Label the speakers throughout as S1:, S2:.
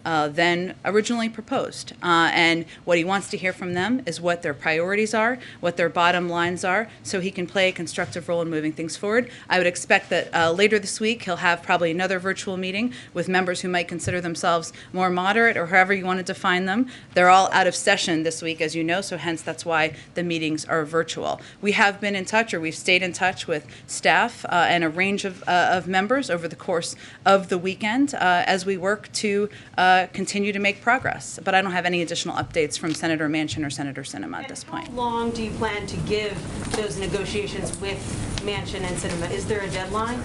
S1: than originally proposed. And what he wants to hear from them is what their priorities are, what their bottom lines are, so he can play a constructive role in moving things forward. I would expect that later this week he'll have probably another virtual meeting with members who might consider themselves more moderate or however you want to define them. They're all out of session this week, as you know, so hence that's why the meetings are virtual. We have been in touch, or we've stayed in touch with staff and a range of members over the course of the weekend as we work to continue to make progress. But I don't have any additional updates from Senator Manchin or Senator Sinema at this point.
S2: How long do you plan to give those negotiations with Manchin and Sinema? Is there a deadline?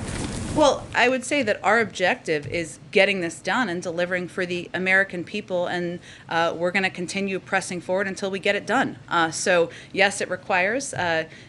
S1: Well, I would say that our objective is getting this done and delivering for the American people, and we're going to continue pressing forward until we get it done. So, yes, it requires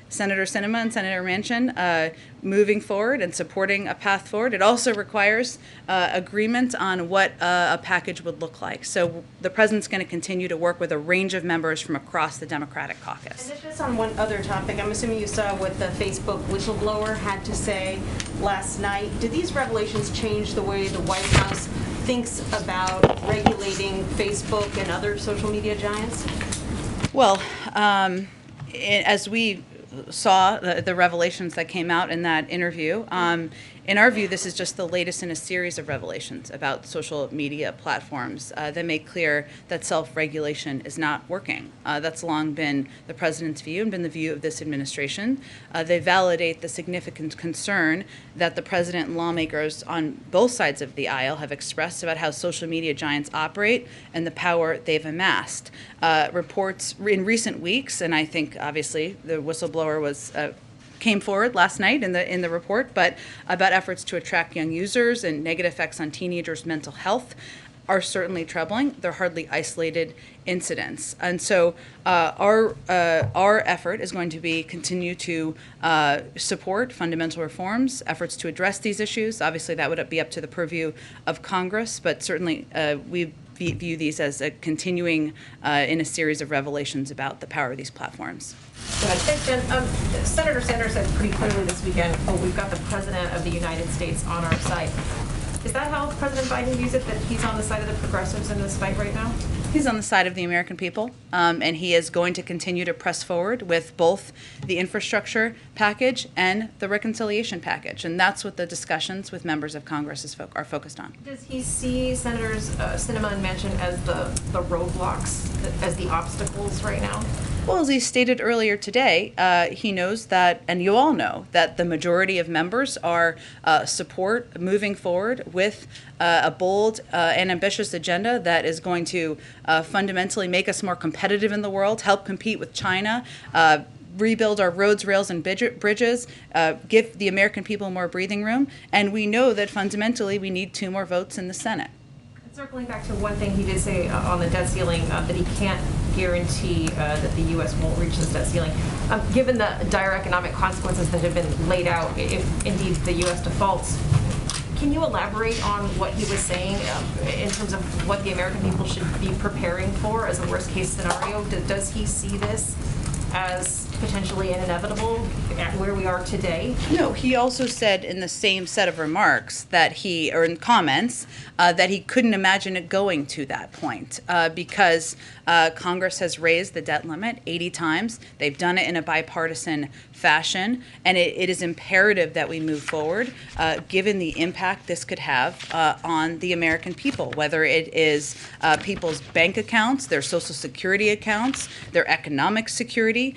S1: Senator Sinema and Senator Manchin moving forward and supporting a path forward. It also requires agreement on what a package would look like. So the president's going to continue to work with a range of members from across the Democratic caucus.
S2: And just on one other topic, I'm assuming you saw what the Facebook whistleblower had to say last night. Did these revelations change the way the White House thinks about regulating Facebook and other social media giants?
S1: Well, as we saw the revelations that came out in that interview, in our view, this is just the latest in a series of revelations about social media platforms that make clear that self-regulation is not working. That's long been the president's view and been the view of this administration. They validate the significant concern that the president and lawmakers on both sides of the aisle have expressed about how social media giants operate and the power they've amassed. Reports in recent weeks, and I think obviously the whistleblower came forward last night in the report, but about efforts to attract young users and negative effects on teenagers' mental health are certainly troubling. They're hardly isolated incidents. And so our effort is going to be continue to support fundamental reforms, efforts to address these issues. Obviously, that would be up to the purview of Congress, but certainly we view these as a continuing in a series of revelations about the power of these platforms.
S3: Thanks, Jen. Senator Sanders said pretty clearly this weekend, we've got the President of the United States on our side. Is that how President Biden views it, that he's on the side of the progressives in this fight right now?
S1: He's on the side of the American people, and he is going to continue to press forward with both the infrastructure package and the reconciliation package, and that's what the discussions with members of Congress are focused on.
S3: Does he see Senators Sinema and Manchin as the roadblocks, as the obstacles right now?
S1: Well, as he stated earlier today, he knows that, and you all know, that the majority of members are support moving forward with a bold and ambitious agenda that is going to fundamentally make us more competitive in the world, help compete with China, rebuild our roads, rails, and bridges, give the American people more breathing room. And we know that fundamentally we need 2 more votes in the Senate.
S3: Circling back to one thing he did say on the debt ceiling, that he can't guarantee that the U.S. won't reach this debt ceiling. Given the dire economic consequences that have been laid out, if indeed the U.S. defaults, can you elaborate on what he was saying in terms of what the American people should be preparing for as a worst-case scenario? Does he see this as potentially an inevitable at where we are today?
S1: No, he also said in the same set of remarks or in comments, that he couldn't imagine it going to that point because Congress has raised the debt limit 80 times. They've done it in a bipartisan fashion, and it is imperative that we move forward given the impact this could have on the American people, whether it is people's bank accounts, their Social Security accounts, their economic security.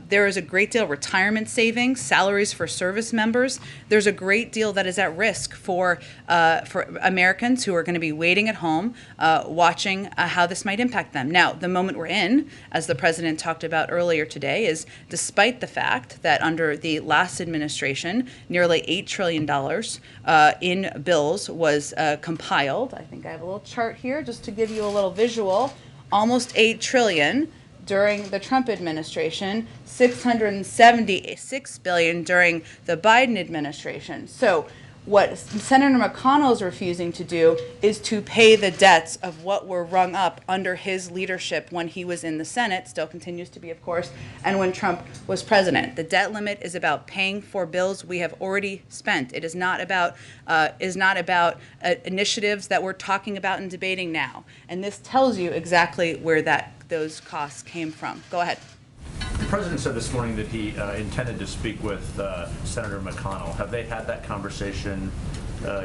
S1: There is a great deal of retirement savings, salaries for service members. There's a great deal that is at risk for Americans who are going to be waiting at home, watching how this might impact them. Now, the moment we're in, as the president talked about earlier today, is despite the fact that under the last administration, nearly $8 trillion in bills was compiled. I think I have a little chart here just to give you a little visual. Almost $8 trillion during the Trump administration, $676 billion during the Biden administration. So What Senator McConnell is refusing to do is to pay the debts of what were rung up under his leadership when he was in the Senate, still continues to be, of course, and when Trump was president. The debt limit is about paying for bills we have already spent. It is not about initiatives that we're talking about and debating now. And this tells you exactly where those costs came from. Go ahead.
S4: The president said this morning that he intended to speak with Senator McConnell. Have they had that conversation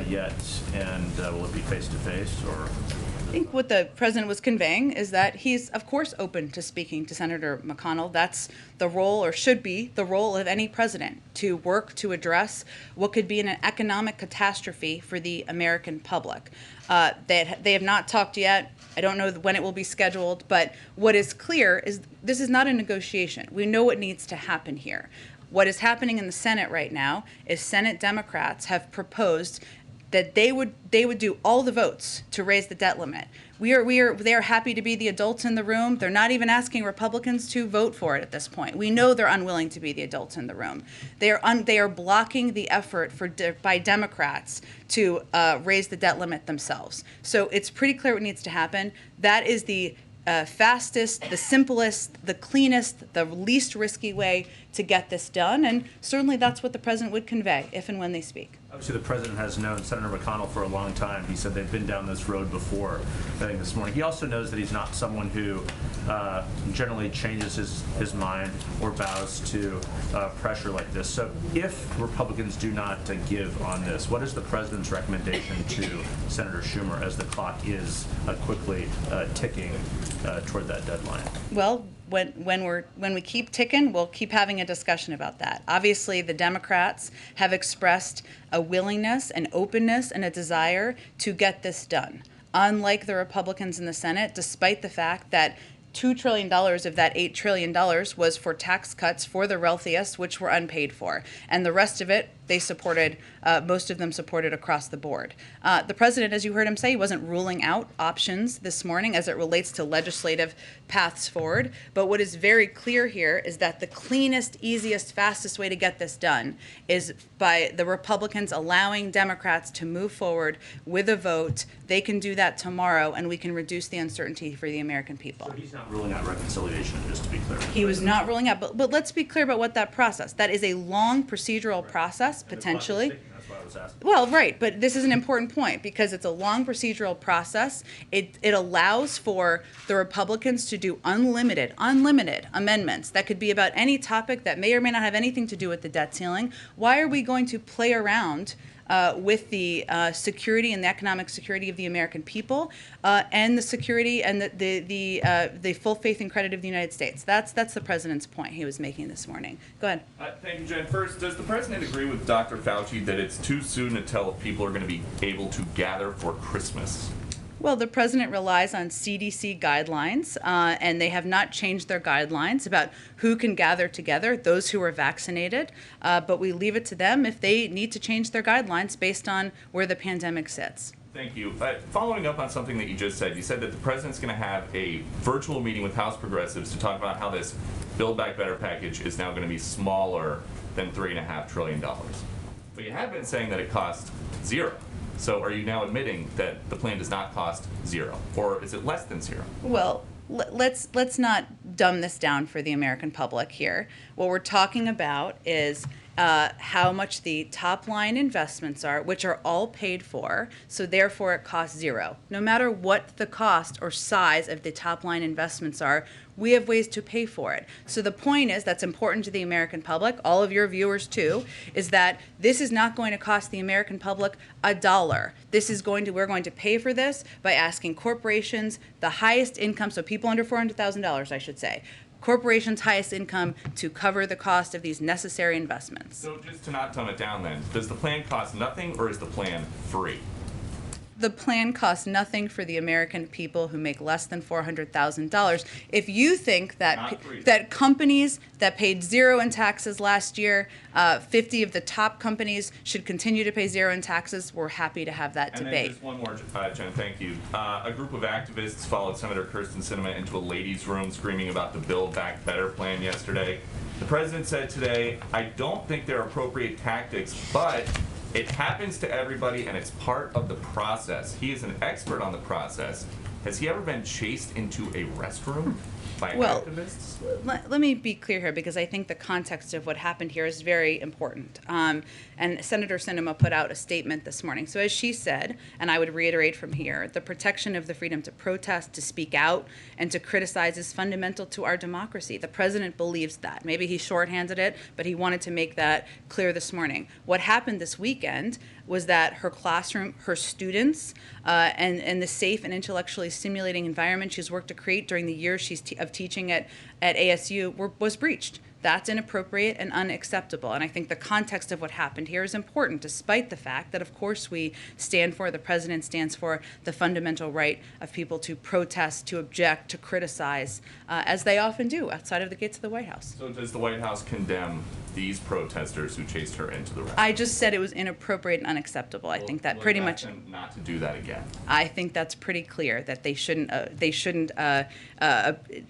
S4: yet? And will it be face-to-face or?
S1: I think what the president was conveying is that he's, of course, open to speaking to Senator McConnell. That's the role, or should be the role, of any president, to work to address what could be an economic catastrophe for the American public. They have not talked yet. I don't know when it will be scheduled, but what is clear is this is not a negotiation. We know what needs to happen here. What is happening in the Senate right now is Senate Democrats have proposed that they would do all the votes to raise the debt limit. They are happy to be the adults in the room. They're not even asking Republicans to vote for it at this point. We know they're unwilling to be the adults in the room. They are blocking the effort by Democrats to raise the debt limit themselves. So it's pretty clear what needs to happen. That is the fastest, the simplest, the cleanest, the least risky way to get this done, and certainly that's what the president would convey if and when they speak.
S4: Obviously, the president has known Senator McConnell for a long time. He said they've been down this road before, I think, this morning. He also knows that he's not someone who generally changes his mind or bows to pressure like this. So if Republicans do not give on this, what is the president's recommendation to Senator Schumer as the clock is quickly ticking toward that deadline?
S1: Well, when we keep ticking, we'll keep having a discussion about that. Obviously, the Democrats have expressed a willingness, an openness, and a desire to get this done. Unlike the Republicans in the Senate, despite the fact that $2 trillion of that $8 trillion was for tax cuts for the wealthiest, which were unpaid for. And the rest of it, they supported, most of them supported across the board. The president, as you heard him say, he wasn't ruling out options this morning as it relates to legislative paths forward. But what is very clear here is that the cleanest, easiest, fastest way to get this done is by the Republicans allowing Democrats to move forward with a vote. They can do that tomorrow, and we can reduce the uncertainty for the American people.
S4: So he's not ruling out reconciliation, just to be clear.
S1: He was not ruling out, but let's be clear about what that process. That is a long procedural process, potentially.
S4: That's why I was asking.
S1: Well, right, but this is an important point because it's a long procedural process. It allows for the Republicans to do unlimited amendments that could be about any topic that may or may not have anything to do with the debt ceiling. Why are we going to play around with the security and the economic security of the American people and the security and the full faith and credit of the United States? That's the president's point he was making this morning. Go ahead.
S5: Thank you, Jen. First, does the president agree with Dr. Fauci that it's too soon to tell if people are going to be able to gather for Christmas?
S1: Well, the president relies on CDC guidelines, and they have not changed their guidelines about who can gather together, those who are vaccinated, but we leave it to them if they need to change their guidelines based on where the pandemic sits.
S5: Thank you. Following up on something that you just said, you said that the president's going to have a virtual meeting with House progressives to talk about how this Build Back Better package is now going to be smaller than $3.5 trillion. But you have been saying that it costs zero. So are you now admitting that the plan does not cost zero, or is it less than zero?
S1: Well, let's not dumb this down for the American public here. What we're talking about is how much the top line investments are, which are all paid for, so therefore it costs zero. No matter what the cost or size of the top line investments are, we have ways to pay for it. So the point is, that's important to the American public, all of your viewers too, is that this is not going to cost the American public $1. We're going to pay for this by asking corporations, the highest income, so people under $400,000, I should say, corporations' highest income, to cover the cost of these necessary investments.
S5: So just to not dumb it down then, does the plan cost nothing or is the plan free?
S1: The plan costs nothing for the American people who make less than $400,000. If you think that companies that paid zero in taxes last year, 50 of the top companies should continue to pay zero in taxes, we're happy to have that debate.
S5: And then just one more, Jen, thank you. A group of activists followed Senator Kirsten Sinema into a ladies' room screaming about the Build Back Better plan yesterday. The president said today, "I don't think they're appropriate tactics, but It happens to everybody, and it's part of the process. He is an expert on the process. Has he ever been chased into a restroom by activists?
S1: Let me be clear here, because I think the context of what happened here is very important. And Senator Sinema put out a statement this morning. So as she said, and I would reiterate from here, the protection of the freedom to protest, to speak out, and to criticize is fundamental to our democracy. The president believes that. Maybe he shorthanded it, but he wanted to make that clear this morning. What happened this weekend was that her classroom, her students, and the safe and intellectually stimulating environment she's worked to create during the years of teaching at ASU was breached. That's inappropriate and unacceptable. And I think the context of what happened here is important, despite the fact that, of course, the president stands for the fundamental right of people to protest, to object, to criticize, as they often do outside of the gates of the White House.
S5: So does the White House condemn these protesters who chased her into the restroom?
S1: I just said it was inappropriate and unacceptable. I think that pretty much.
S5: Not to do that again.
S1: I think that's pretty clear that they shouldn't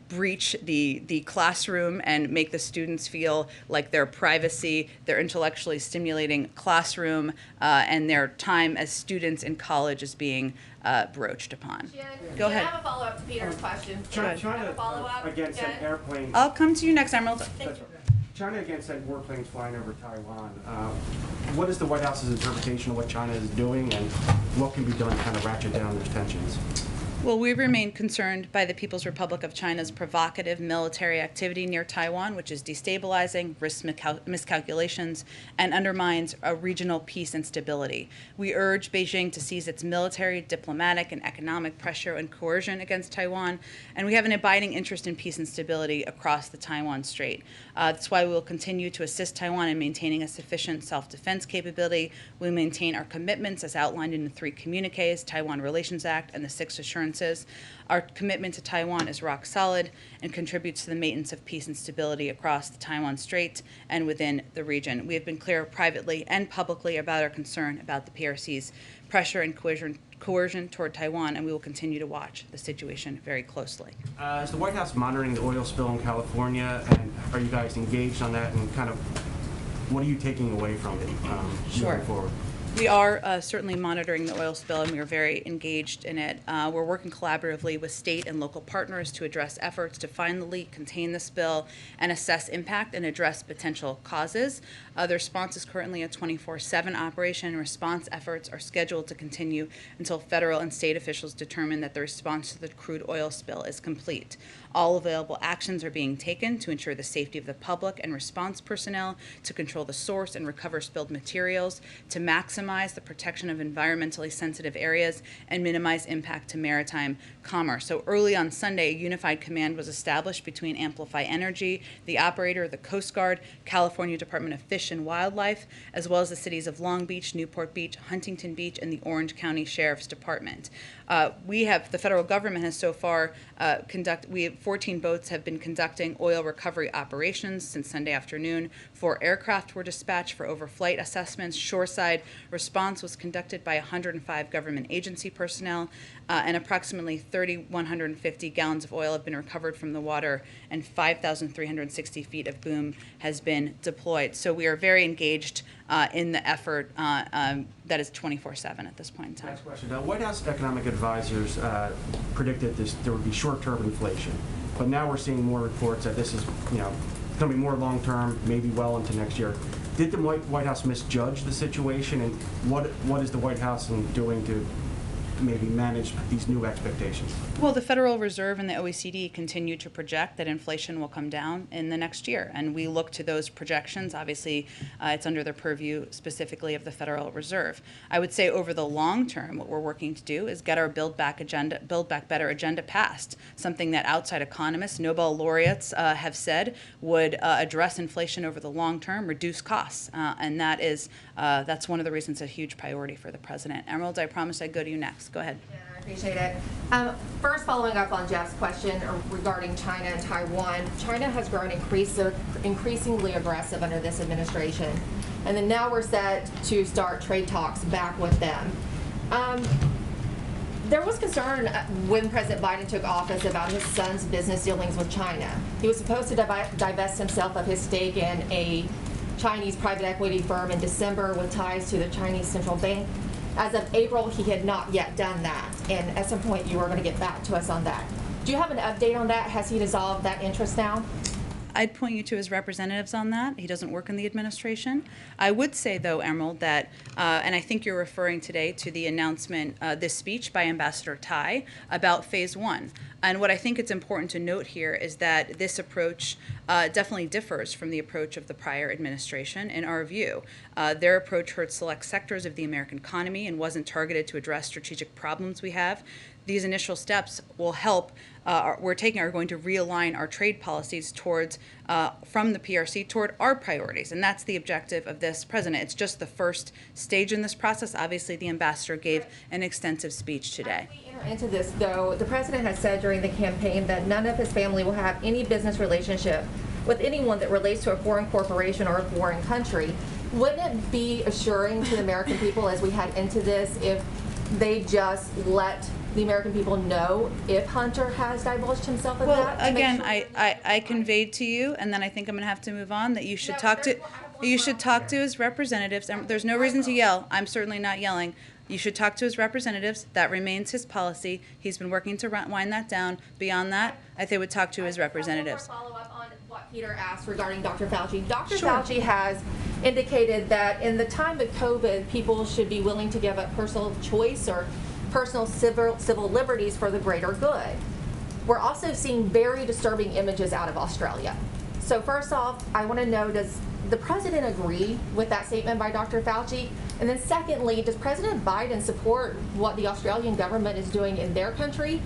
S1: breach the classroom and make the students feel like their privacy, their intellectually stimulating classroom, and their time as students in college is being broached upon.
S6: Jen,
S1: Go ahead.
S6: I have a follow-up to Peter's question?
S1: Sure.
S7: China
S6: follow-up,
S7: against
S6: Jen?
S7: an airplane.
S1: I'll come to you next, Emerald.
S7: That's right. China against that warplanes flying over Taiwan. What is the White House's interpretation of what China is doing, and what can be done to kind of ratchet down those tensions?
S1: Well, we remain concerned by the People's Republic of China's provocative military activity near Taiwan, which is destabilizing, risks miscalculations, and undermines regional peace and stability. We urge Beijing to cease its military, diplomatic, and economic pressure and coercion against Taiwan, and we have an abiding interest in peace and stability across the Taiwan Strait. That's why we will continue to assist Taiwan in maintaining a sufficient self-defense capability. We maintain our commitments as outlined in the 3 communiques, Taiwan Relations Act, and the 6 assurances. Our commitment to Taiwan is rock solid and contributes to the maintenance of peace and stability across the Taiwan Strait and within the region. We have been clear privately and publicly about our concern about the PRC's pressure and coercion toward Taiwan, and we will continue to watch the situation very closely.
S7: Is the White House monitoring the oil spill in California, and are you guys engaged on that, and kind of what are you taking away from it moving forward?
S1: We are certainly monitoring the oil spill, and we are very engaged in it. We're working collaboratively with state and local partners to address efforts to find the leak, contain the spill, and assess impact and address potential causes. The response is currently a 24/7 operation. Response efforts are scheduled to continue until federal and state officials determine that the response to the crude oil spill is complete. All available actions are being taken to ensure the safety of the public and response personnel, to control the source and recover spilled materials, to maximize the protection of environmentally sensitive areas, and minimize impact to maritime commerce. So early on Sunday, a unified command was established between Amplify Energy, the operator, the Coast Guard, California Department of Fish and Wildlife, as well as the cities of Long Beach, Newport Beach, Huntington Beach, and the Orange County Sheriff's Department. The federal government has so far 14 boats have been conducting oil recovery operations since Sunday afternoon. 4 aircraft were dispatched for overflight assessments. Shoreside response was conducted by 105 government agency personnel, and approximately 3,150 gallons of oil have been recovered from the water, and 5,360 feet of boom has been deployed. So we are very engaged in the effort that is 24/7 at this point in time.
S7: Last question. Now, White House economic advisors predicted there would be short-term inflation, but now we're seeing more reports that this is, going to be more long-term, maybe well into next year. Did the White House misjudge the situation, and what is the White House doing to maybe manage these new expectations?
S1: Well, the Federal Reserve and the OECD continue to project that inflation will come down in the next year, and we look to those projections. Obviously, it's under the purview specifically of the Federal Reserve. I would say over the long term, what we're working to do is get our Build Back Better agenda passed, something that outside economists, Nobel laureates have said would address inflation over the long term, reduce costs, and that's one of the reasons a huge priority for the president. Emerald, I promised I'd go to you next. Go ahead.
S6: Yeah, I appreciate it. First, following up on Jeff's question regarding China and Taiwan, China has grown increasingly aggressive under this administration, and then now we're set to start trade talks back with them. There was concern when President Biden took office about his son's business dealings with China. He was supposed to divest himself of his stake in a Chinese private equity firm in December with ties to the Chinese central bank. As of April, he had not yet done that, and at some point you are going to get back to us on that. Do you have an update on that? Has he dissolved that interest now?
S1: I'd point you to his representatives on that. He doesn't work in the administration. I would say, though, Emerald, that, and I think you're referring today to the announcement, this speech by Ambassador Tai about Phase 1. And what I think it's important to note here is that this approach definitely differs from the approach of the prior administration, in our view. Their approach hurt select sectors of the American economy and wasn't targeted to address strategic problems we have. These initial steps will help, are going to realign our trade policies towards, from the PRC toward our priorities. And that's the objective of this president. It's just the first stage in this process. Obviously, the ambassador gave an extensive speech today.
S6: As we enter into this, though, the president has said during the campaign that none of his family will have any business relationship with anyone that relates to a foreign corporation or a foreign country. Wouldn't it be assuring to the American people as we head into this if they just let the American people know if Hunter has divulged himself of that?
S1: Well, again, I conveyed to you, and then I think I'm going to have to move on, that you should talk to his representatives. And there's no reason to yell. I'm certainly not yelling. You should talk to his representatives. That remains his policy. He's been working to wind that down. Beyond that, I think would talk to his representatives.
S6: Follow up on what Peter asked regarding Dr. Fauci. Dr.
S1: Sure.
S6: Fauci has indicated that in the time of COVID, people should be willing to give up personal choice or personal civil liberties for the greater good. We're also seeing very disturbing images out of Australia. So first off, I want to know, does the president agree with that statement by Dr. Fauci? And then secondly, does President Biden support what the Australian government is doing in their country?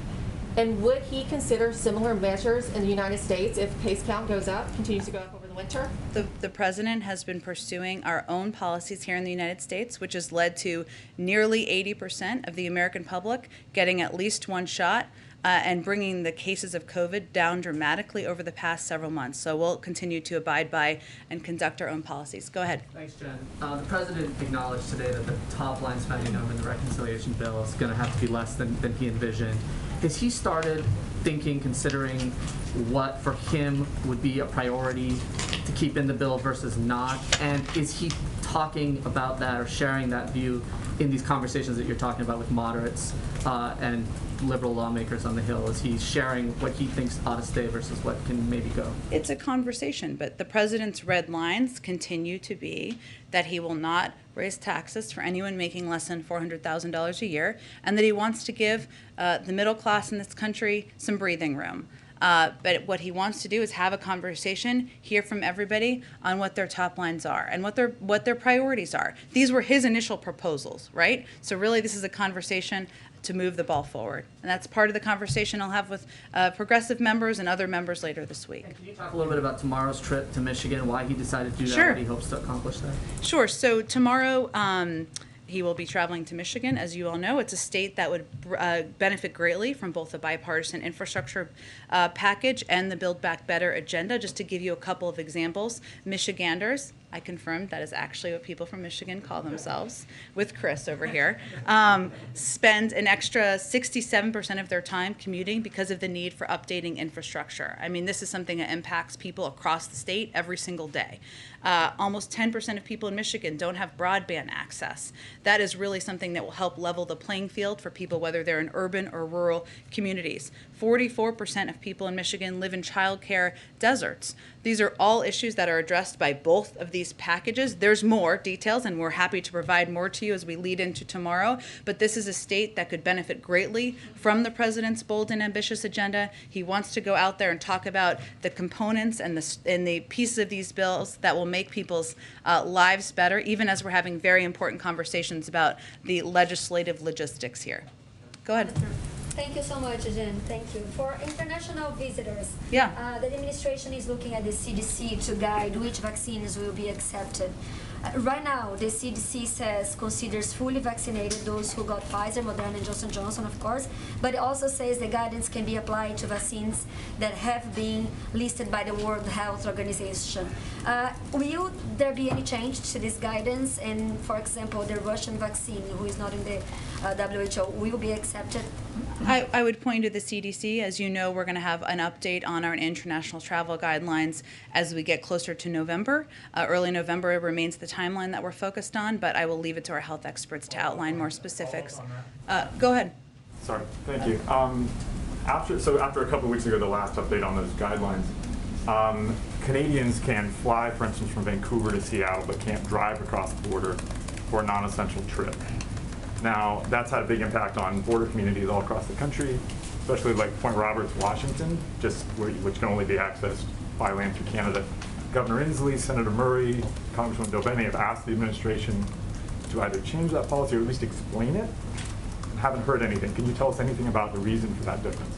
S6: And would he consider similar measures in the United States if case count goes up, continues to go up over the winter?
S1: The president has been pursuing our own policies here in the United States, which has led to nearly 80% of the American public getting at least one shot, and bringing the cases of COVID down dramatically over the past several months. So we'll continue to abide by and conduct our own policies. Go ahead.
S8: Thanks, Jen. The president acknowledged today that the top line spending number in the reconciliation bill is going to have to be less than he envisioned. Has he started considering what for him would be a priority to keep in the bill versus not? And is he talking about that or sharing that view in these conversations that you're talking about with moderates and liberal lawmakers on the Hill? Is he sharing what he thinks ought to stay versus what can maybe go?
S1: It's a conversation, but the president's red lines continue to be that he will not raise taxes for anyone making less than $400,000 a year, and that he wants to give the middle class in this country some breathing room. But what he wants to do is have a conversation, hear from everybody on what their top lines are and what their priorities are. These were his initial proposals, right? So really this is a conversation to move the ball forward. And that's part of the conversation I'll have with progressive members and other members later this week.
S8: And can you talk a little bit about tomorrow's trip to Michigan, why he decided to do that,
S1: Sure.
S8: what he hopes to accomplish there?
S1: Sure. So tomorrow he will be traveling to Michigan. As you all know, it's a state that would benefit greatly from both the bipartisan infrastructure package and the Build Back Better agenda. Just to give you a couple of examples, Michiganders, I confirmed that is actually what people from Michigan call themselves, with Chris over here, spend an extra 67% of their time commuting because of the need for updating infrastructure. I mean, this is something that impacts people across the state every single day. Almost 10% of people in Michigan don't have broadband access. That is really something that will help level the playing field for people, whether they're in urban or rural communities. 44% of people in Michigan live in childcare deserts. These are all issues that are addressed by both of these packages. There's more details, and we're happy to provide more to you as we lead into tomorrow. But this is a state that could benefit greatly from the president's bold and ambitious agenda. He wants to go out there and talk about the components and the pieces of these bills that will make people's lives better, even as we're having very important conversations about the legislative logistics here. Go ahead.
S9: Thank you so much, Jen. Thank you. For international visitors, the administration is looking at the CDC to guide which vaccines will be accepted. Right now, the CDC considers fully vaccinated those who got Pfizer, Moderna, and Johnson & Johnson, of course, but it also says the guidance can be applied to vaccines that have been listed by the World Health Organization. Will there be any change to this guidance? And, for example, the Russian vaccine, who is not in the WHO, will be accepted?
S1: I would point to the CDC. As you know, we're going to have an update on our international travel guidelines as we get closer to November. Early November remains the timeline that we're focused on, but I will leave it to our health experts to outline more specifics. Go ahead.
S10: Sorry, thank you. After a couple of weeks ago, the last update on those guidelines, Canadians can fly, for instance, from Vancouver to Seattle, but can't drive across the border for a non-essential trip. Now, that's had a big impact on border communities all across the country, especially like Point Roberts, Washington, which can only be accessed by land through Canada. Governor Inslee, Senator Murray, Congressman Dobene have asked the administration to either change that policy or at least explain it. Haven't heard anything. Can you tell us anything about the reason for that difference?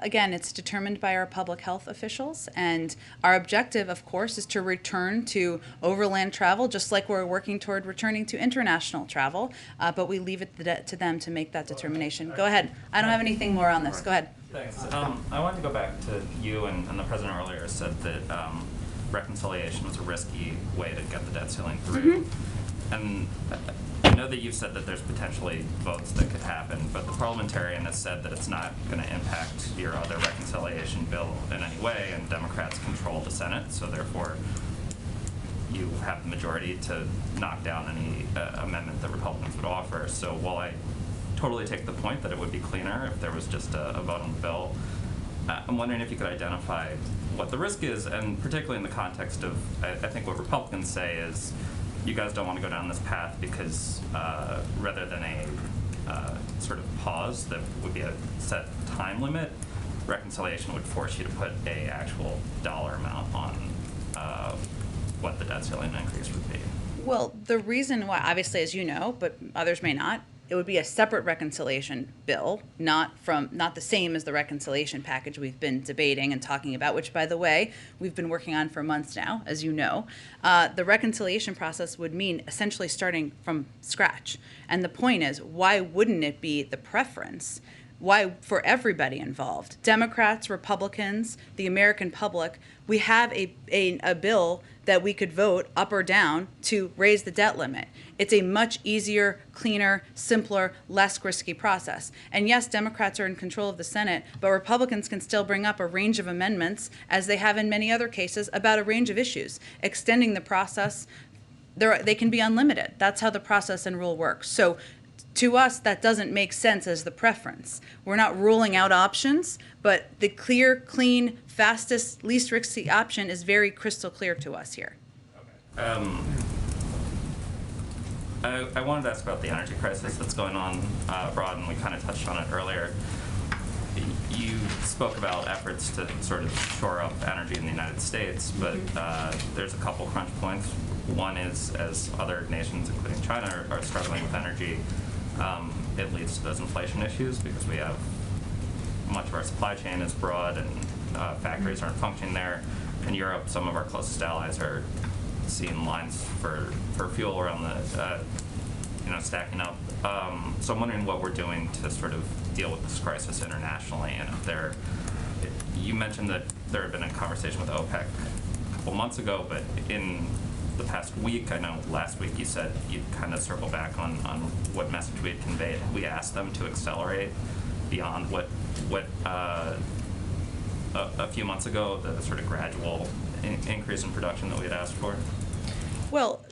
S1: Again, it's determined by our public health officials, and our objective, of course, is to return to overland travel, just like we're working toward returning to international travel, but we leave it to them to make that determination. Go ahead. I don't have anything more on this. Go ahead.
S11: Thanks. I wanted to go back to you and the President earlier said that reconciliation was a risky way to get the debt ceiling through. And I know that you've said that there's potentially votes that could happen, but the parliamentarian has said that it's not going to impact your other reconciliation bill in any way, and Democrats control the Senate, so therefore you have the majority to knock down any amendment that Republicans would offer. So while I totally take the point that it would be cleaner if there was just a vote on the bill, I'm wondering if you could identify what the risk is, and particularly in the context of, I think what Republicans say is, you guys don't want to go down this path because rather than a sort of pause that would be a set time limit, reconciliation would force you to put a actual dollar amount on what the debt ceiling increase would be.
S1: Well, the reason why, obviously, as you know, but others may not, it would be a separate reconciliation bill, not the same as the reconciliation package we've been debating and talking about, which, by the way, we've been working on for months now, as you know. The reconciliation process would mean essentially starting from scratch. And the point is, why wouldn't it be the preference? Why, for everybody involved, Democrats, Republicans, the American public, we have a bill that we could vote up or down to raise the debt limit. It's a much easier, cleaner, simpler, less risky process. And yes, Democrats are in control of the Senate, but Republicans can still bring up a range of amendments, as they have in many other cases, about a range of issues. Extending the process, they can be unlimited. That's how the process and rule works. So to us, that doesn't make sense as the preference. We're not ruling out options, but the clear, clean, fastest, least risky option is very crystal clear to us here.
S11: Okay. I wanted to ask about the energy crisis that's going on abroad, and we kind of touched on it earlier. You spoke about efforts to sort of shore up energy in the United States, but there's a couple crunch points. One is, as other nations, including China, are struggling with energy, it leads to those inflation issues because we have much of our supply chain is broad and factories aren't functioning there. In Europe, some of our closest allies are seeing lines for fuel around the stacking up. So I'm wondering what we're doing to sort of deal with this crisis internationally, and if you mentioned that there had been a conversation with OPEC a couple months ago, but in the past week, I know last week you said you'd kind of circle back on what message we had conveyed. We asked them to accelerate beyond what a few months ago, the sort of gradual increase in production that we had asked for.
S1: Well,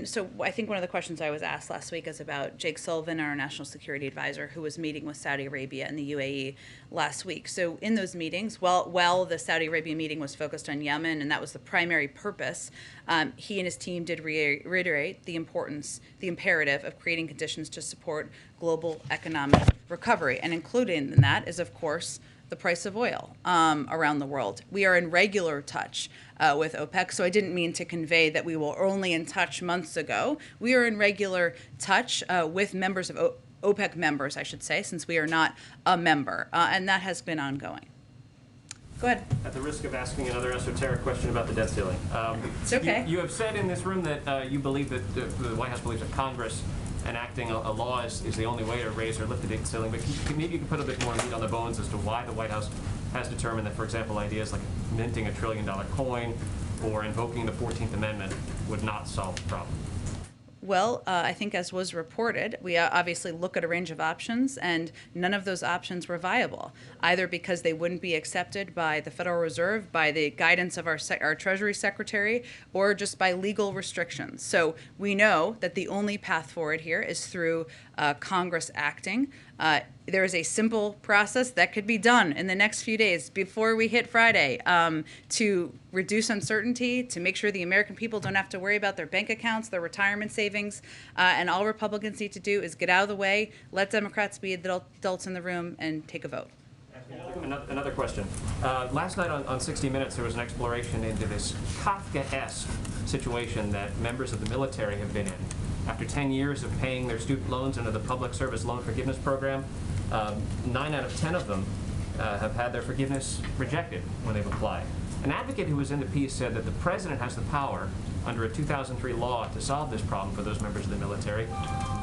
S1: so I think one of the questions I was asked last week is about Jake Sullivan, our national security advisor, who was meeting with Saudi Arabia and the UAE last week. So in those meetings, while the Saudi Arabia meeting was focused on Yemen, and that was the primary purpose, he and his team did reiterate the imperative of creating conditions to support global economic recovery. And included in that is, of course, the price of oil around the world. We are in regular touch with OPEC, so I didn't mean to convey that we were only in touch months ago. We are in regular touch with members of OPEC members, I should say, since we are not a member, and that has been ongoing. Go ahead.
S12: At the risk of asking another esoteric question about the debt ceiling.
S1: It's okay.
S12: You have said in this room that you believe that the White House believes that Congress enacting a law is the only way to raise or lift the debt ceiling, but maybe you can put a bit more meat on the bones as to why the White House has determined that, for example, ideas like minting $1 trillion coin or invoking the 14th Amendment would not solve the problem.
S1: Well, I think as was reported, we obviously look at a range of options, and none of those options were viable, either because they wouldn't be accepted by the Federal Reserve, by the guidance of our Treasury Secretary, or just by legal restrictions. So we know that the only path forward here is through Congress acting. There is a simple process that could be done in the next few days before we hit Friday to reduce uncertainty, to make sure the American people don't have to worry about their bank accounts, their retirement savings, and all Republicans need to do is get out of the way, let Democrats be adults in the room, and take a vote.
S12: Another question. Last night on 60 Minutes, there was an exploration into this Kafka-esque situation that members of the military have been in. After 10 years of paying their student loans under the Public Service Loan Forgiveness Program, 9 out of 10 of them have had their forgiveness rejected when they've applied. An advocate who was in the piece said that the president has the power under a 2003 law to solve this problem for those members of the military.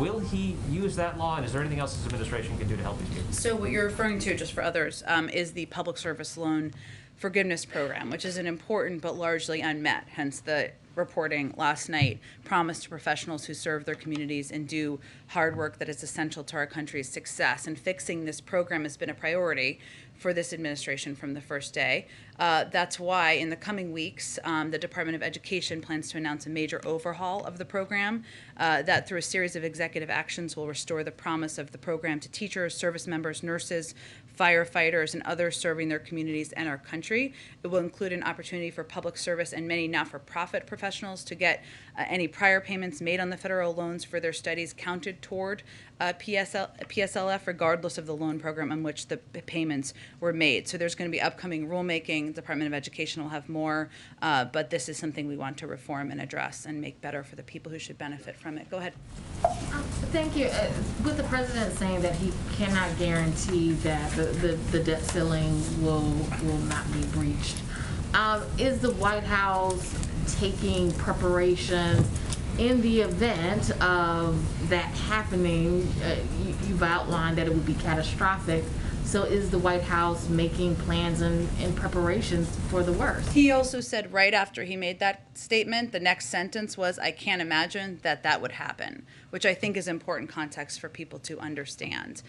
S12: Will he use that law, and is there anything else his administration can do to help these people?
S1: So what you're referring to, just for others, is the Public Service Loan Forgiveness Program, which is an important but largely unmet, hence the reporting last night, promise to professionals who serve their communities and do hard work that is essential to our country's success. And fixing this program has been a priority for this administration from the first day. That's why in the coming weeks, the Department of Education plans to announce a major overhaul of the program that through a series of executive actions will restore the promise of the program to teachers, service members, nurses, firefighters, and others serving their communities and our country. It will include an opportunity for public service and many not-for-profit professionals to get any prior payments made on the federal loans for their studies counted toward PSLF, regardless of the loan program on which the payments were made. So there's going to be upcoming rulemaking. The Department of Education will have more, but this is something we want to reform and address and make better for the people who should benefit from it. Go ahead.
S13: Thank you. With the president saying that he cannot guarantee that the debt ceiling will not be breached, is the White House taking preparations in the event of that happening? You've outlined that it would be catastrophic. So is the White House making plans and preparations for the worst?
S1: He also said right after he made that statement, the next sentence was, "I can't imagine that would happen," which I think is important context for people to understand.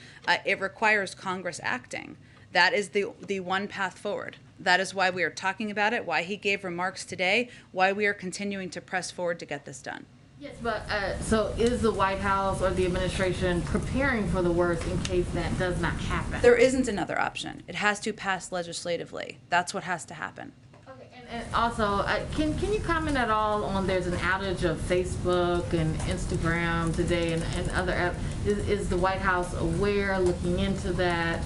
S1: It requires Congress acting. That is the one path forward. That is why we are talking about it, why he gave remarks today, why we are continuing to press forward to get this done.
S13: Yes, but so is the White House or the administration preparing for the worst in case that does not happen?
S1: There isn't another option. It has to pass legislatively. That's what has to happen.
S13: Okay, and also, can you comment at all on there's an outage of Facebook and Instagram today and other apps? Is the White House aware, looking into that?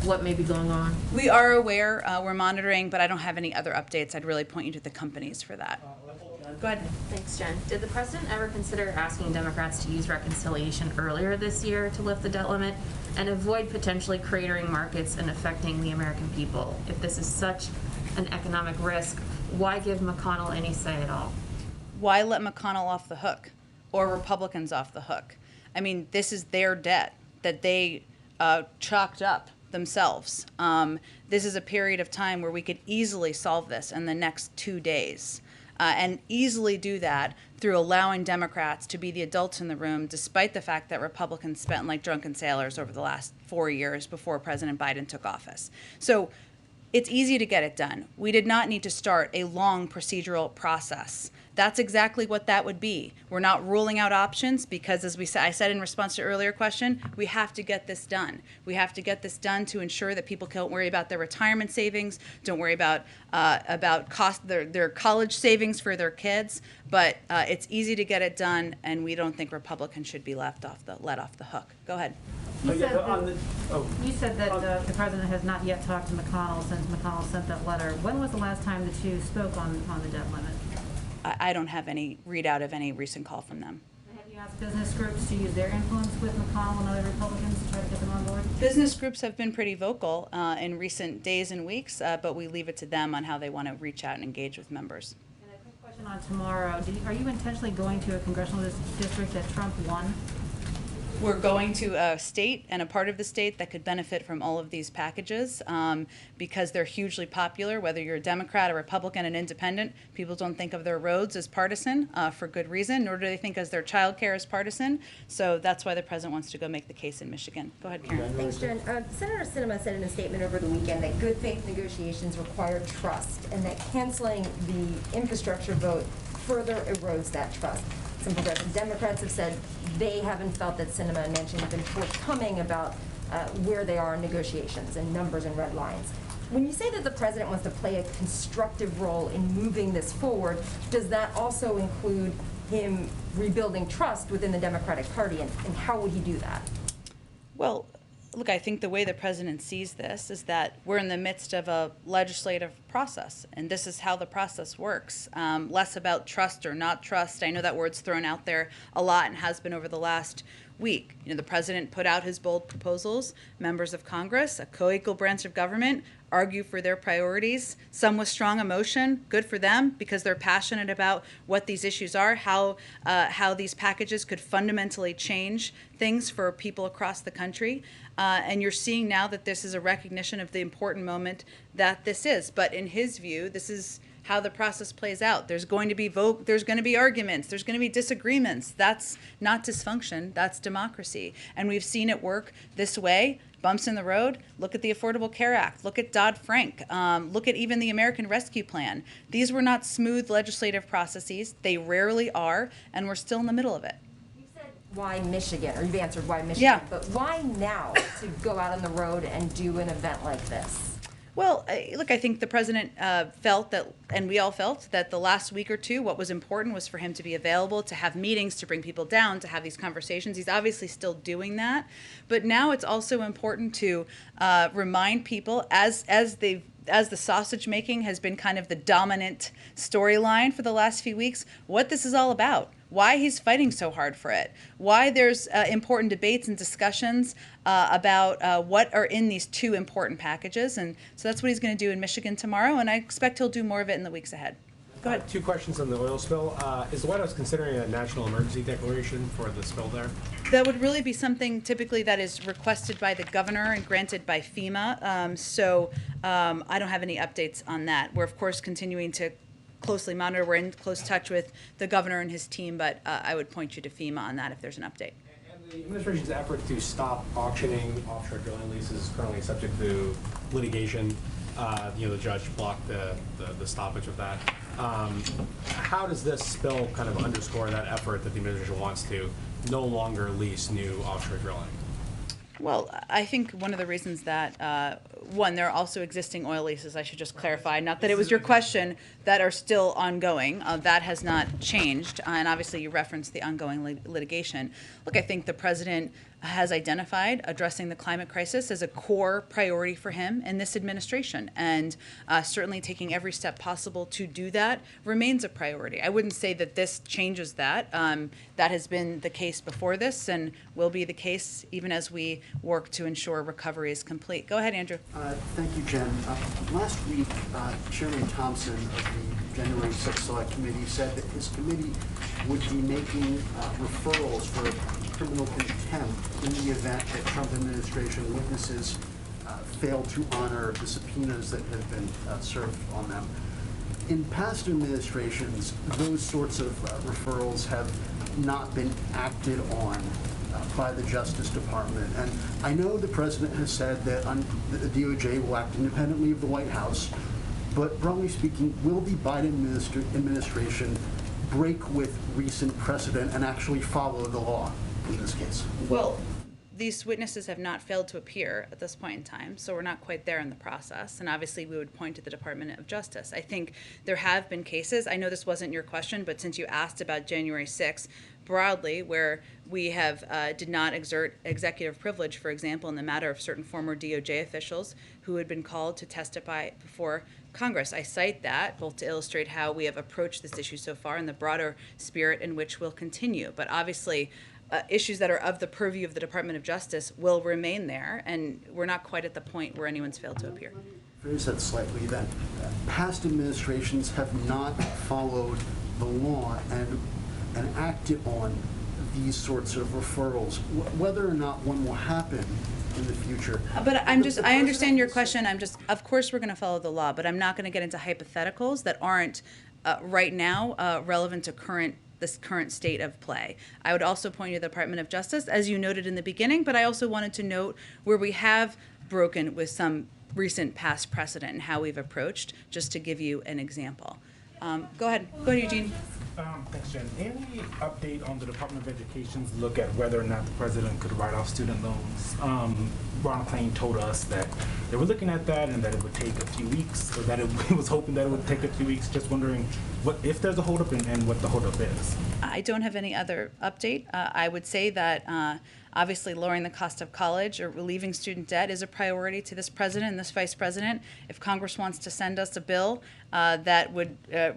S13: What may be going on?
S1: We are aware. We're monitoring, but I don't have any other updates. I'd really point you to the companies for that. Go ahead.
S14: Thanks, Jen. Did the president ever consider asking Democrats to use reconciliation earlier this year to lift the debt limit and avoid potentially cratering markets and affecting the American people? If this is such an economic risk, why give McConnell any say at all?
S1: Why let McConnell off the hook or Republicans off the hook? I mean, this is their debt that they chalked up themselves. This is a period of time where we could easily solve this in the next 2 days. And easily do that through allowing Democrats to be the adults in the room, despite the fact that Republicans spent like drunken sailors over the last 4 years before President Biden took office. So it's easy to get it done. We did not need to start a long procedural process. That's exactly what that would be. We're not ruling out options because, as I said in response to an earlier question, we have to get this done. We have to get this done to ensure that people don't worry about their retirement savings, don't worry about their college savings for their kids. But it's easy to get it done, and we don't think Republicans should be let off the hook. Go ahead.
S2: You said that the president has not yet talked to McConnell since McConnell sent that letter. When was the last time the two spoke on the debt limit?
S1: I don't have any readout of any recent call from them.
S2: Have you asked business groups to use their influence with McConnell and other Republicans to try to get them on board?
S1: Business groups have been pretty vocal in recent days and weeks, but we leave it to them on how they want to reach out and engage with members.
S2: And a quick question on tomorrow. Are you intentionally going to a congressional district that Trump won?
S1: We're going to a state and a part of the state that could benefit from all of these packages because they're hugely popular, whether you're a Democrat, a Republican, an independent. People don't think of their roads as partisan for good reason, nor do they think as their child care as partisan. So that's why the president wants to go make the case in Michigan. Go ahead, Karen.
S6: Thanks, Jen. Senator Sinema said in a statement over the weekend that good faith negotiations require trust and that canceling the infrastructure vote further erodes that trust. Some progressive Democrats have said they haven't felt that Sinema and Manchin have been forthcoming about where they are in negotiations and numbers and red lines. When you say that the president wants to play a constructive role in moving this forward, does that also include him rebuilding trust within the Democratic Party, and how would he do that?
S1: Well, look, I think the way the president sees this is that we're in the midst of a legislative process, and this is how the process works. Less about trust or not trust. I know that word's thrown out there a lot and has been over the last week. You know, the president put out his bold proposals. Members of Congress, a co-equal branch of government, argue for their priorities. Some with strong emotion, good for them because they're passionate about what these issues are, how these packages could fundamentally change things for people across the country. And you're seeing now that this is a recognition of the important moment that this is. But in his view, this is how the process plays out. There's going to be there's going to be arguments, there's going to be disagreements. That's not dysfunction, that's democracy. And we've seen it work this way. Bumps in the road. Look at the Affordable Care Act. Look at Dodd-Frank. Look at even the American Rescue Plan. These were not smooth legislative processes. They rarely are, and we're still in the middle of it.
S6: You said why Michigan, or you've answered why Michigan,
S1: yeah.
S6: But why now to go out on the road and do an event like this?
S1: Well, look, I think the president felt that, and we all felt, that the last week or two, what was important was for him to be available, to have meetings, to bring people down, to have these conversations. He's obviously still doing that. But now it's also important to remind people, as the sausage making has been kind of the dominant storyline for the last few weeks, what this is all about. Why he's fighting so hard for it, why there's important debates and discussions about what are in these two important packages. And so that's what he's going to do in Michigan tomorrow, and I expect he'll do more of it in the weeks ahead. Go ahead.
S15: Two questions on the oil spill. Is the White House considering a national emergency declaration for the spill there?
S1: That would really be something typically that is requested by the governor and granted by FEMA. So I don't have any updates on that. We're, of course, continuing to closely monitor. We're in close touch with the governor and his team, but I would point you to FEMA on that if there's an update.
S15: And the administration's effort to stop auctioning offshore drilling leases is currently subject to litigation. The judge blocked the stoppage of that. How does this spill kind of underscore that effort that the administration wants to no longer lease new offshore drilling?
S1: Well, I think one of the reasons that, one, there are also existing oil leases, I should just clarify, not that it was your question, that are still ongoing. That has not changed. And obviously you referenced the ongoing litigation. Look, I think the president has identified addressing the climate crisis as a core priority for him in this administration. And certainly taking every step possible to do that remains a priority. I wouldn't say that this changes that. That has been the case before this and will be the case even as we work to ensure recovery is complete. Go ahead, Andrew.
S16: Thank you, Jen. Last week, Chairman Thompson of the January 6th Select Committee said that his committee would be making referrals for criminal contempt in the event that Trump administration witnesses fail to honor the subpoenas that have been served on them. In past administrations, those sorts of referrals have not been acted on by the Justice Department. And I know the president has said that the DOJ will act independently of the White House, but broadly speaking, will the Biden administration break with recent precedent and actually follow the law in this case?
S1: Well, these witnesses have not failed to appear at this point in time, so we're not quite there in the process. And obviously, we would point to the Department of Justice. I think there have been cases, I know this wasn't your question, but since you asked about January 6th, broadly, where we have did not exert executive privilege, for example, in the matter of certain former DOJ officials who had been called to testify before Congress. I cite that both to illustrate how we have approached this issue so far and the broader spirit in which we'll continue. But obviously, issues that are of the purview of the Department of Justice will remain there, and we're not quite at the point where anyone's failed to appear.
S16: Phrase that slightly then. Past administrations have not followed the law and acted on these sorts of referrals, whether or not one will happen in the future.
S1: But I understand your question. Of course we're going to follow the law, but I'm not going to get into hypotheticals that aren't right now relevant to this current state of play. I would also point you to the Department of Justice, as you noted in the beginning, but I also wanted to note where we have broken with some recent past precedent and how we've approached, just to give you an example. Go ahead, Eugene.
S17: Thanks, Jen. Any update on the Department of Education's look at whether or not the president could write off student loans? Ron Klain told us that they were looking at that and that it would take a few weeks, or that he was hoping that it would take a few weeks. Just wondering if there's a holdup and what the holdup is.
S1: I don't have any other update. I would say that obviously lowering the cost of college or relieving student debt is a priority to this president and this vice president. If Congress wants to send us a bill that would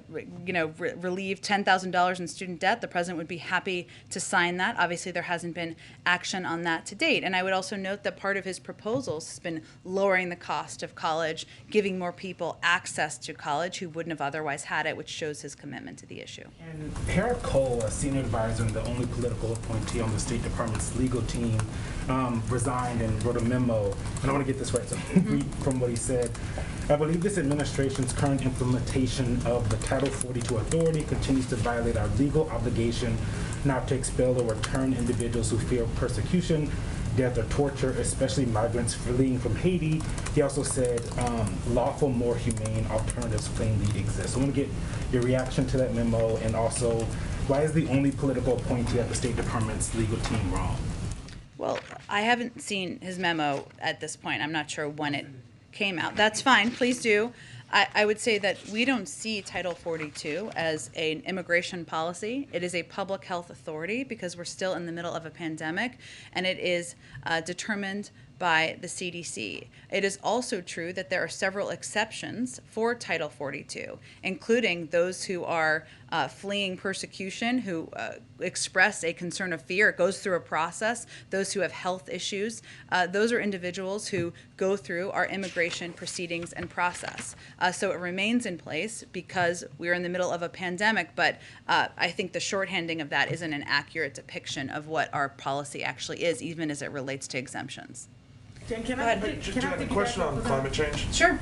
S1: relieve $10,000 in student debt, the president would be happy to sign that. Obviously there hasn't been action on that to date. And I would also note that part of his proposals has been lowering the cost of college, giving more people access to college who wouldn't have otherwise had it, which shows his commitment to the issue.
S17: And Harry Cole, a senior advisor and the only political appointee on the State Department's legal team, resigned and wrote a memo. And I want to get this right, so read from what he said. I believe this administration's current implementation of the Title 42 authority continues to violate our legal obligation not to expel or return individuals who fear persecution, death, or torture, especially migrants fleeing from Haiti. He also said lawful, more humane alternatives plainly exist. So I want to get your reaction to that memo, and also why is the only political appointee at the State Department's legal team wrong?
S1: Well, I haven't seen his memo at this point. I'm not sure when it came out. That's fine, please do. I would say that we don't see Title 42 as an immigration policy. It is a public health authority because we're still in the middle of a pandemic, and it is determined by the CDC. It is also true that there are several exceptions for Title 42, including those who are fleeing persecution, who express a concern of fear. It goes through a process. Those who have health issues, those are individuals who go through our immigration proceedings and process. So it remains in place because we're in the middle of a pandemic, but I think the shorthanding of that isn't an accurate depiction of what our policy actually is, even as it relates to exemptions.
S18: Can I have a question on climate change?
S1: Sure.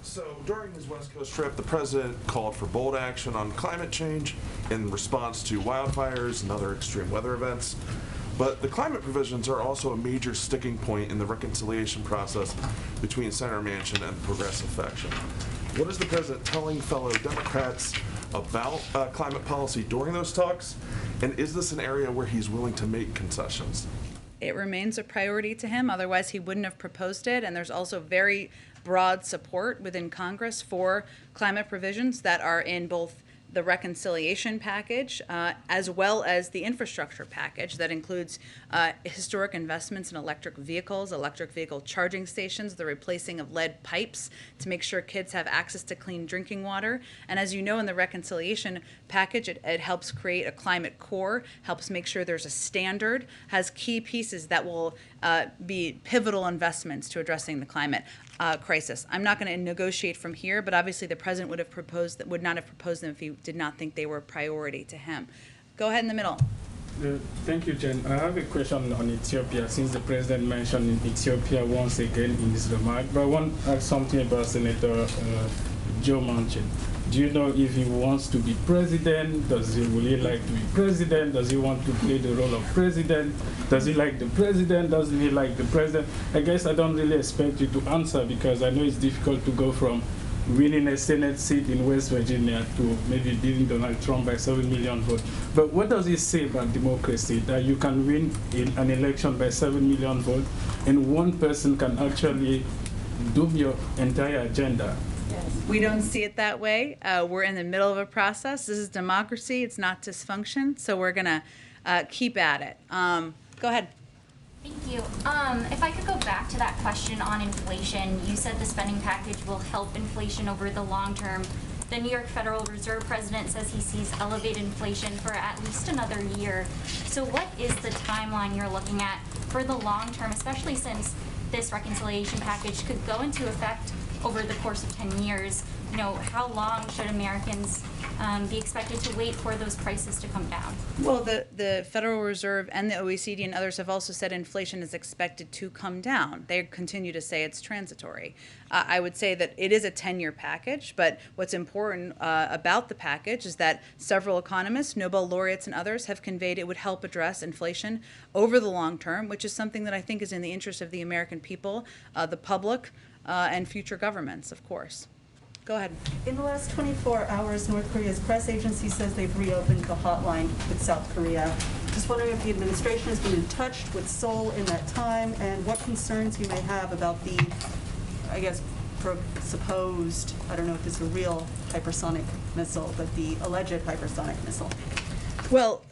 S18: So during his West Coast trip, the president called for bold action on climate change in response to wildfires and other extreme weather events. But the climate provisions are also a major sticking point in the reconciliation process between Senator Manchin and progressive faction. What is the president telling fellow Democrats about climate policy during those talks? And is this an area where he's willing to make concessions?
S1: It remains a priority to him, otherwise he wouldn't have proposed it, and there's also very broad support within Congress for climate provisions that are in both the reconciliation package as well as the infrastructure package that includes historic investments in electric vehicles, electric vehicle charging stations, the replacing of lead pipes to make sure kids have access to clean drinking water. And as you know, in the reconciliation package, it helps create a climate core, helps make sure there's a standard, has key pieces that will be pivotal investments to addressing the climate crisis. I'm not going to negotiate from here, but obviously the president would not have proposed them if he did not think they were a priority to him. Go ahead in the middle.
S19: Thank you, Jen. I have a question on Ethiopia, since the president mentioned Ethiopia once again in his remark. But I want to ask something about Senator Joe Manchin. Do you know if he wants to be president? Does he really like to be president? Does he want to play the role of president? Does he like the president? Doesn't he like the president? I guess I don't really expect you to answer, because I know it's difficult to go from winning a Senate seat in West Virginia to maybe beating Donald Trump by 7 million votes. But what does it say about democracy, that you can win in an election by 7 million votes and one person can actually doom your entire agenda?
S1: We don't see it that way. We're in the middle of a process. This is democracy. It's not dysfunction. So we're going to keep at it. Go ahead.
S20: Thank you. If I could go back to that question on inflation, you said the spending package will help inflation over the long term. The New York Federal Reserve president says he sees elevated inflation for at least another year. So what is the timeline you're looking at for the long term, especially since this reconciliation package could go into effect over the course of 10 years? how long should Americans be expected to wait for those prices to come down?
S1: Well, the Federal Reserve and the OECD and others have also said inflation is expected to come down. They continue to say it's transitory. I would say that it is a 10-year package, but what's important about the package is that several economists, Nobel laureates and others, have conveyed it would help address inflation over the long term, which is something that I think is in the interest of the American people, the public, and future governments, of course. Go ahead.
S2: In the last 24 hours, North Korea's press agency says they've reopened the hotline with South Korea. Just wondering if the administration has been in touch with Seoul in that time, and what concerns you may have about the, I guess, supposed, I don't know if it's a real hypersonic missile, but the alleged hypersonic missile.
S1: Well,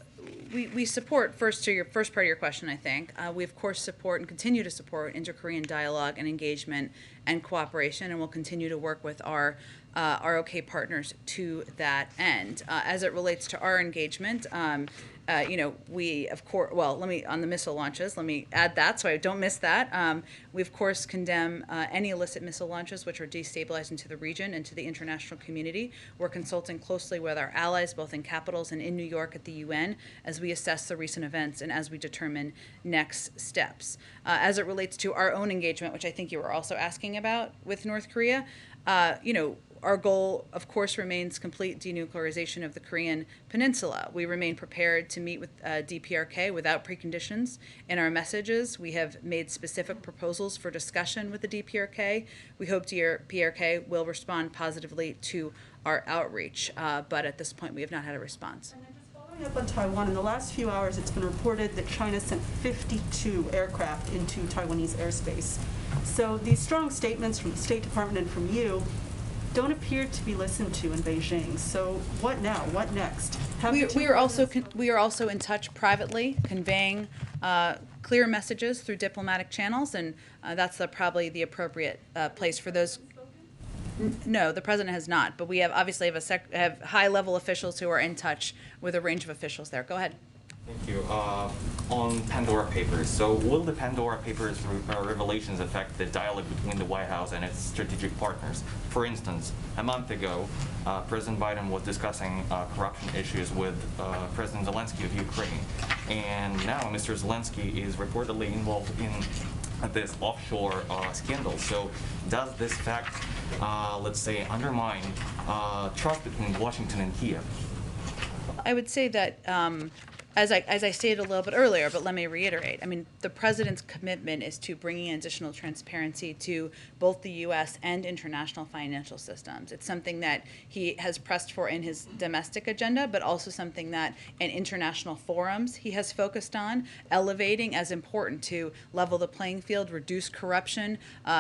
S1: we support, first to your first part of your question, I think, we of course support and continue to support inter-Korean dialogue and engagement and cooperation, and we'll continue to work with our ROK partners to that end. As it relates to our engagement, we of course, well, on the missile launches, let me add that so I don't miss that. We of course condemn any illicit missile launches which are destabilizing to the region and to the international community. We're consulting closely with our allies, both in capitals and in New York at the UN, as we assess the recent events and as we determine next steps. As it relates to our own engagement, which I think you were also asking about with North Korea, our goal, of course, remains complete denuclearization of the Korean Peninsula. We remain prepared to meet with DPRK without preconditions. In our messages, we have made specific proposals for discussion with the DPRK. We hope DPRK will respond positively to our outreach, but at this point, we have not had a response.
S2: Following up on Taiwan, in the last few hours, it's been reported that China sent 52 aircraft into Taiwanese airspace. So these strong statements from the State Department and from you don't appear to be listened to in Beijing. So what now? What next?
S1: We are also in touch privately, conveying clear messages through diplomatic channels, and that's probably the appropriate place for those. No, the president has not, but we have obviously have high-level officials who are in touch with a range of officials there. Go ahead.
S21: Thank you. On Pandora Papers, so will the Pandora Papers revelations affect the dialogue between the White House and its strategic partners? For instance, a month ago, President Biden was discussing corruption issues with President Zelensky of Ukraine, and now Mr. Zelensky is reportedly involved in this offshore scandal. So does this fact, let's say, undermine trust between Washington and Kiev?
S1: I would say that as I stated a little bit earlier, but let me reiterate, I mean, the president's commitment is to bringing additional transparency to both the U.S. and international financial systems. It's something that he has pressed for in his domestic agenda, but also something that in international forums he has focused on, elevating as important to level the playing field, reduce corruption,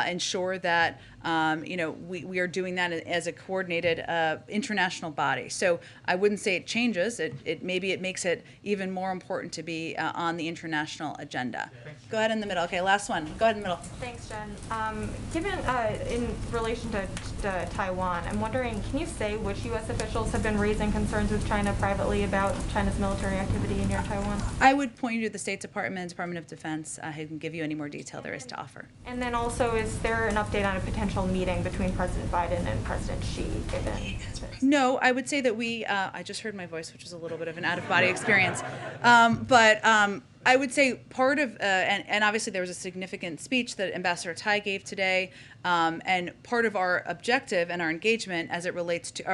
S1: ensure that we are doing that as a coordinated international body. So I wouldn't say it changes. Maybe it makes it even more important to be on the international agenda. Go ahead in the middle. Okay, last one. Go ahead in the middle.
S22: Thanks, Jen. Given in relation to Taiwan, I'm wondering, can you say which U.S. officials have been raising concerns with China privately about China's military activity near Taiwan?
S1: I would point you to the State Department, Department of Defense, who can give you any more detail there is to offer.
S22: And then also, is there an update on a potential meeting between President Biden and President Xi, given this?
S1: No, I would say that I just heard my voice, which was a little bit of an out-of-body experience. I would say part of, and obviously there was a significant speech that Ambassador Tai gave today, and part of our objective and our engagement as it relates to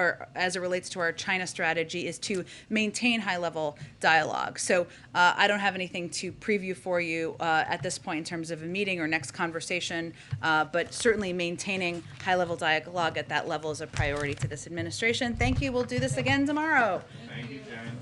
S1: our China strategy is to maintain high-level dialogue. So I don't have anything to preview for you at this point in terms of a meeting or next conversation, but certainly maintaining high-level dialogue at that level is a priority to this administration. Thank you. We'll do this again tomorrow.
S5: Thank you, Jen.